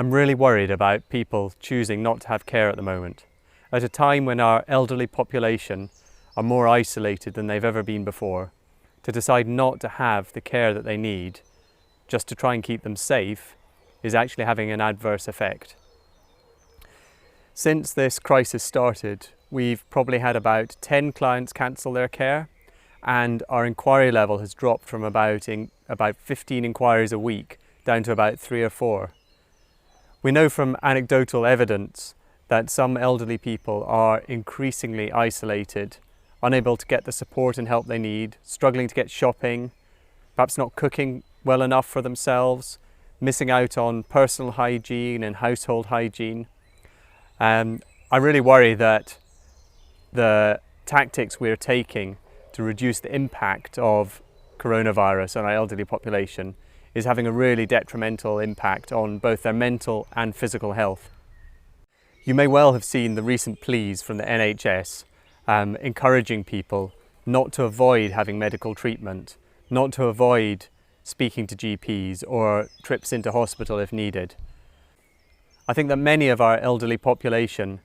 I'm really worried about people choosing not to have care at the moment, at a time when our elderly population are more isolated than they've ever been before. To decide not to have the care that they need, just to try and keep them safe, is actually having an adverse effect. Since this crisis started, we've probably had about 10 clients cancel their care, and our inquiry level has dropped from about 15 inquiries a week down to about 3 or 4. We know from anecdotal evidence that some elderly people are increasingly isolated, unable to get the support and help they need, struggling to get shopping, perhaps not cooking well enough for themselves, missing out on personal hygiene and household hygiene. I really worry that the tactics we're taking to reduce the impact of coronavirus on our elderly population is having a really detrimental impact on both their mental and physical health. You may well have seen the recent pleas from the NHS encouraging people not to avoid having medical treatment, not to avoid speaking to GPs or trips into hospital if needed. I think that many of our elderly population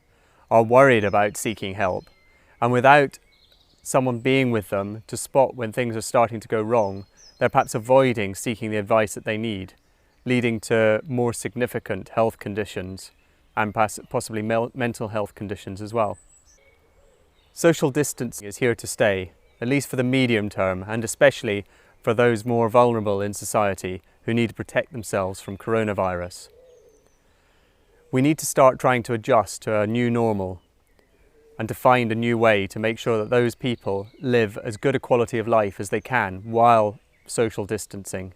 are worried about seeking help, and without someone being with them to spot when things are starting to go wrong, they're perhaps avoiding seeking the advice that they need, leading to more significant health conditions and possibly mental health conditions as well. Social distancing is here to stay, at least for the medium term, and especially for those more vulnerable in society who need to protect themselves from coronavirus. We need to start trying to adjust to a new normal and to find a new way to make sure that those people live as good a quality of life as they can while social distancing.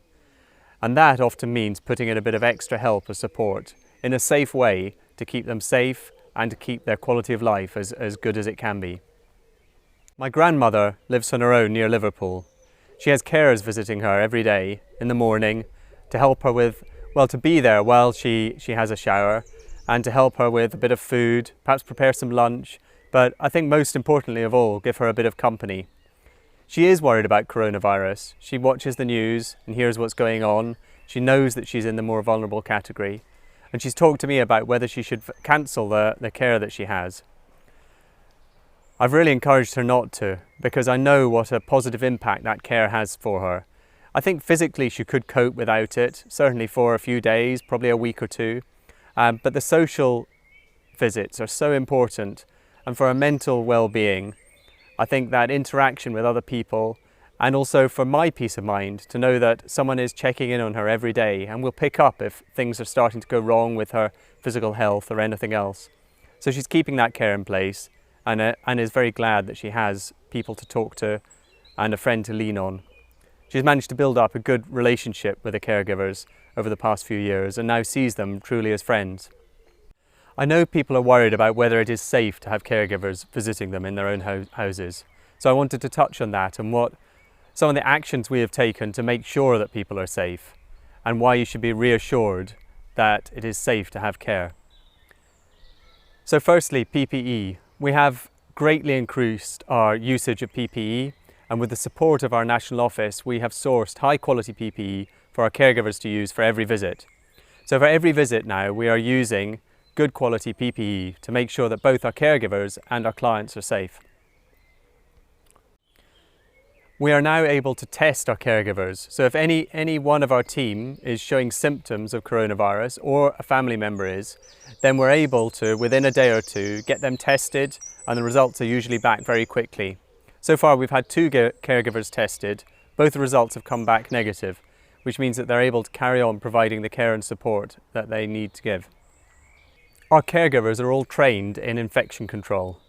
And that often means putting in a bit of extra help or support in a safe way to keep them safe and to keep their quality of life as good as it can be. My grandmother lives on her own near Liverpool. She has carers visiting her every day in the morning to help her with, well, to be there while she has a shower and to help her with a bit of food, perhaps prepare some lunch, but I think most importantly of all, give her a bit of company. She is worried about coronavirus. She watches the news and hears what's going on. She knows that she's in the more vulnerable category. And she's talked to me about whether she should cancel the care that she has. I've really encouraged her not to, because I know what a positive impact that care has for her. I think physically she could cope without it, certainly for a few days, probably a week or two. But the social visits are so important, and for her mental well-being, I think that interaction with other people, and also for my peace of mind to know that someone is checking in on her every day and will pick up if things are starting to go wrong with her physical health or anything else. So she's keeping that care in place and is very glad that she has people to talk to and a friend to lean on. She's managed to build up a good relationship with the caregivers over the past few years and now sees them truly as friends. I know people are worried about whether it is safe to have caregivers visiting them in their own houses. So I wanted to touch on that and what some of the actions we have taken to make sure that people are safe and why you should be reassured that it is safe to have care. So firstly, PPE. We have greatly increased our usage of PPE, and with the support of our national office, we have sourced high quality PPE for our caregivers to use for every visit. So for every visit now, we are using good quality PPE to make sure that both our caregivers and our clients are safe. We are now able to test our caregivers. So if any one of our team is showing symptoms of coronavirus or a family member is, then we're able to, within a day or two, get them tested, and the results are usually back very quickly. So far we've had 2 caregivers tested. Both the results have come back negative, which means that they're able to carry on providing the care and support that they need to give. Our caregivers are all trained in infection control.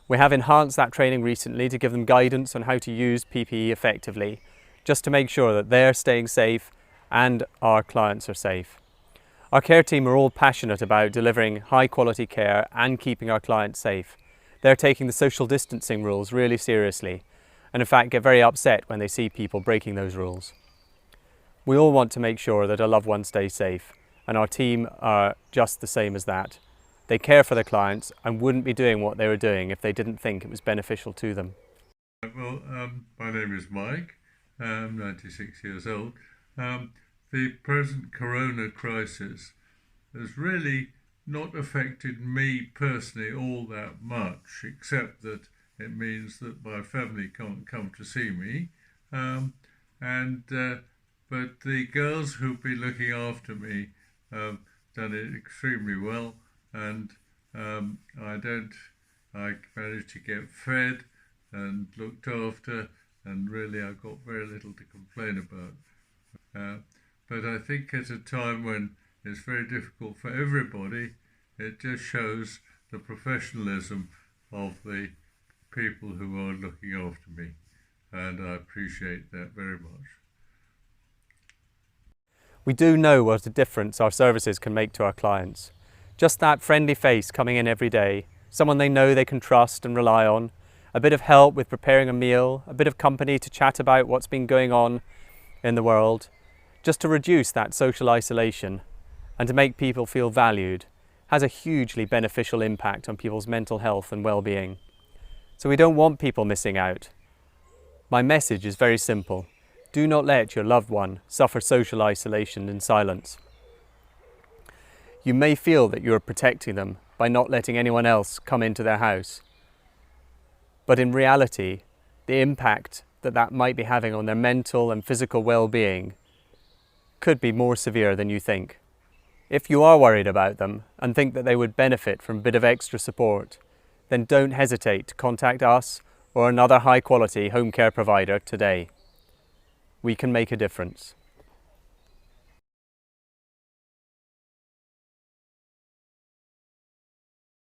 We have enhanced that training recently to give them guidance on how to use PPE effectively, just to make sure that they're staying safe and our clients are safe. Our care team are all passionate about delivering high quality care and keeping our clients safe. They're taking the social distancing rules really seriously, and in fact get very upset when they see people breaking those rules. We all want to make sure that a loved one stays safe, and our team are just the same as that. They care for their clients and wouldn't be doing what they were doing if they didn't think it was beneficial to them. Well, my name is Mike. I'm 96 years old. The present corona crisis has really not affected me personally all that much, except that it means that my family can't come to see me. Um, and But the girls who've been looking after me have done it extremely well, and I don't. I managed to get fed and looked after, and really I've got very little to complain about. Uh, but I think at a time when it's very difficult for everybody, it just shows the professionalism of the people who are looking after me, and I appreciate that very much. We do know what a difference our services can make to our clients. Just that friendly face coming in every day, someone they know they can trust and rely on, a bit of help with preparing a meal, a bit of company to chat about what's been going on in the world, just to reduce that social isolation and to make people feel valued, has a hugely beneficial impact on people's mental health and well-being. So we don't want people missing out. My message is very simple. Do not let your loved one suffer social isolation in silence. You may feel that you are protecting them by not letting anyone else come into their house. But in reality, the impact that that might be having on their mental and physical well-being could be more severe than you think. If you are worried about them and think that they would benefit from a bit of extra support, then don't hesitate to contact us or another high-quality home care provider today. We can make a difference.